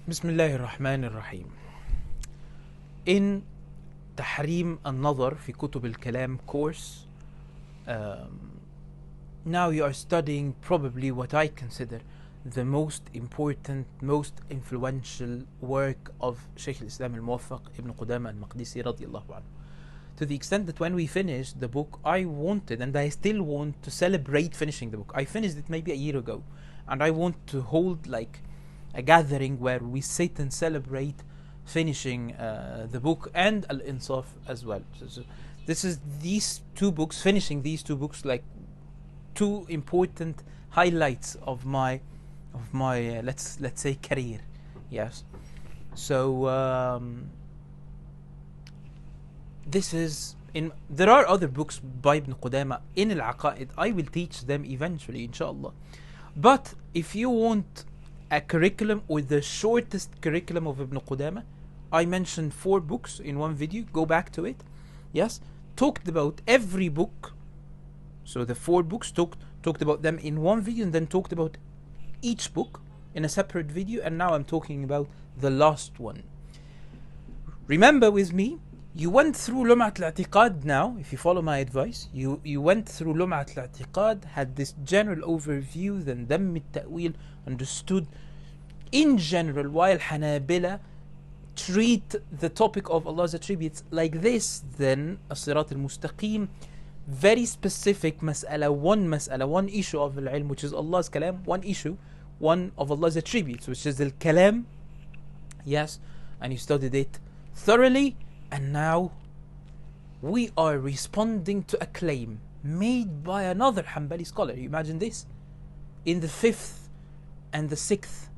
Bismillahir Rahmanir Rahim. In Tahrim Nadhr في كتب الكلام course, now you are studying probably what I consider the most important, most influential work of Shaykh al-Islam al-Muwaffaq Ibn Qudama al-Maqdisi radiyallahu anhu. To the extent that when we finished the book, I wanted, and I still want, to celebrate finishing the book. I finished it maybe a year ago, and I want to hold like a gathering where we sit and celebrate finishing the book and Al-Insaf as well. So this is these two books, finishing these two books, like two important highlights of my let's say career. Yes. So this is in. There are other books by Ibn Qudama in Al-Aqaid. I will teach them eventually, inshallah. But if you want a curriculum or the shortest curriculum of Ibn Qudama, I mentioned 4 books in one video. Go back to it. Yes, talked about every book. So the 4 books talked about them in one video, and then talked about each book in a separate video. And now I'm talking about the last one. Remember with me, you went through Lum'at al-I'tiqad now. If you follow my advice, you went through Lum'at al-I'tiqad, had this general overview, then Damm al-Ta'wil, understood in general why Al-Hanabila treat the topic of Allah's attributes like this. Then As-Sirat al-Mustaqim, very specific mas'ala, one issue of al-ilm, which is Allah's kalam, one issue, one of Allah's attributes, which is al-kalam. Yes, and you studied it thoroughly. And now we are responding to a claim made by another Hanbali scholar. You imagine this? In the 5th and the 6th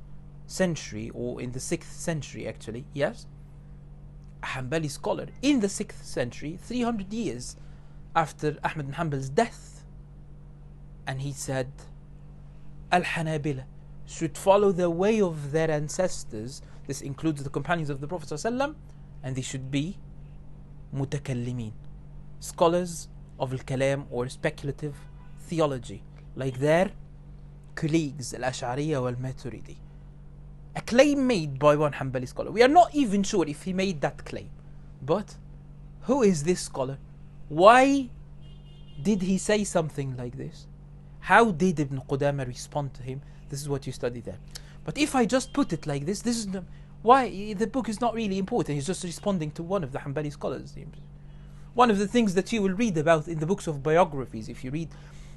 century, or in the 6th century actually, yes? A Hanbali scholar in the 6th century, 300 years after Ahmad bin Hanbal's death. And he said, Al-Hanabila should follow the way of their ancestors. This includes the companions of the Prophet ﷺ, and they should be mutakallimin, scholars of al-kalam or speculative theology, like their colleagues al-Ash'ariyya wal-Maturidi. A claim made by one Hanbali scholar. We are not even sure if he made that claim, but who is this scholar? Why did he say something like this? How did Ibn Qudama respond to him? This is what you study there. But if I just put it like this is why the book is not really important. He's just responding to one of the Hanbali scholars. One of the things that you will read about in the books of biographies, if you read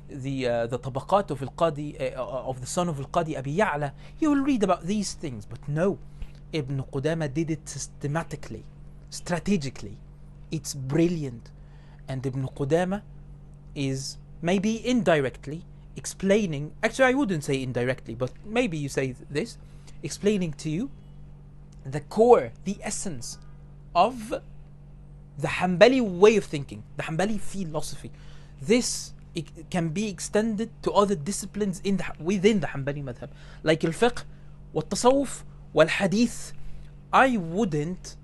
the Tabaqat of Al-Qadi, of the son of Al-Qadi Abi Ya'la, you will read about these things. But no, Ibn Qudama did it systematically, strategically. It's brilliant. And Ibn Qudama is maybe indirectly explaining, actually I wouldn't say indirectly, but maybe you say this, explaining to you the core, the essence of the Hanbali way of thinking, the Hanbali philosophy. This it can be extended to other disciplines within the Hanbali madhab, like al-fiqh, wal-tasawwuf, wal-hadith. I wouldn't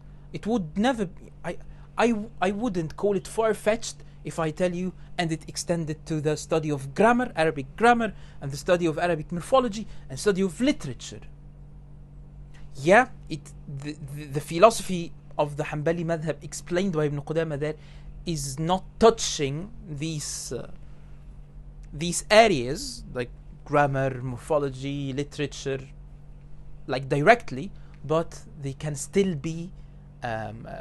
call it far-fetched if I tell you, and it extended to the study of grammar, Arabic grammar, and the study of Arabic morphology, and study of literature. Yeah, the philosophy of the Hanbali madhab explained by Ibn Qudama there is not touching these areas like grammar, morphology, literature, like directly, but they can still be,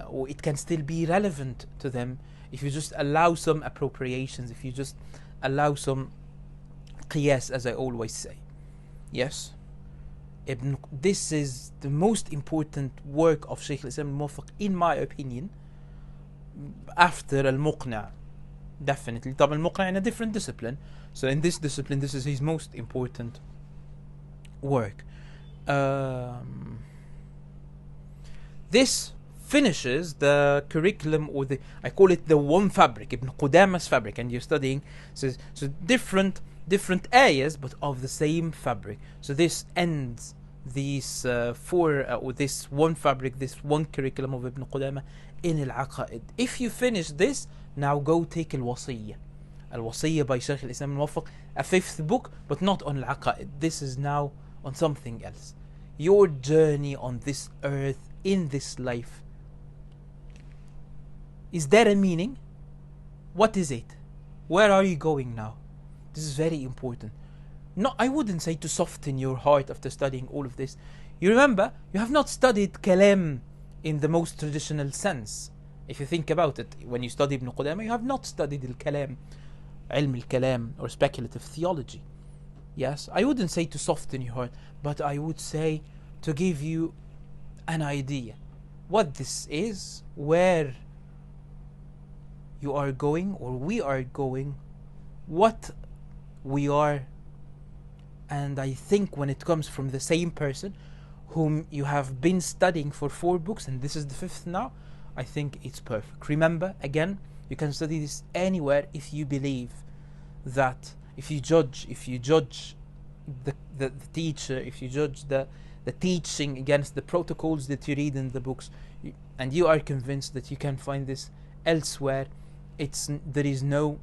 or it can still be relevant to them if you just allow some appropriations, if you just allow some qiyas, as I always say. Yes. This is the most important work of Shaykh al-Islam al-Muwaffaq, in my opinion, after al-Muqna'. Definitely. طبعا al-Muqna' in a different discipline. So in this discipline, this is his most important work. This finishes the curriculum, or I call it the one fabric, Ibn Qudama's fabric, and you're studying so different areas, but of the same fabric. So this ends these or this one fabric, this one curriculum of Ibn Qudama in Al-Aqaid. If you finish this, now go take Al-Wasiyya. Al-Wasiyya by Shaykh al-Islam al-Muwaffaq, a 5th book, but not on Al-Aqaid. This is now on something else. your journey on this earth, in this life, is there a meaning? What is it? Where are you going now? This is very important. No, I wouldn't say to soften your heart after studying all of this. You remember, you have not studied kalam in the most traditional sense. If you think about it, when you study Ibn Qudama, you have not studied al-kalam, ilm al-kalam, or speculative theology. Yes, I wouldn't say to soften your heart, but I would say to give you an idea what this is, where you are going, or we are going, what we are. And I think when it comes from the same person whom you have been studying for 4 books, and this is the 5th now, I think it's perfect. Remember, again, you can study this anywhere if you believe that, if you judge the teacher, if you judge the teaching against the protocols that you read in the books, and you are convinced that you can find this elsewhere, there is no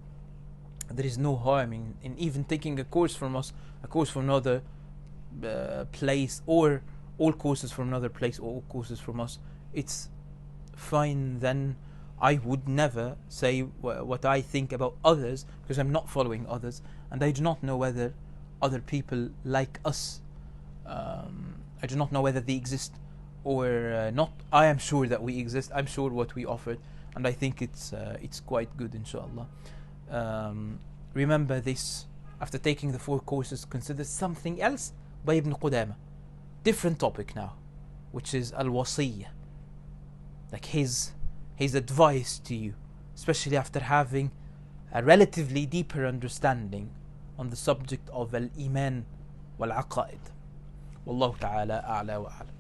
harm in even taking a course from us, a course from another place, or all courses from another place, or all courses from us. It's fine. Then I would never say what I think about others, because I'm not following others, and I do not know whether other people like us, I do not know whether they exist or not. I am sure that we exist. I'm sure what we offered, and I think it's quite good, inshallah. Remember this, after taking the 4 courses, consider something else by Ibn Qudama, different topic now, which is al-wasiyyah, like his advice to you, especially after having a relatively deeper understanding on the subject of al-iman wal-aqaid. Wallahu ta'ala a'la wa a'lam.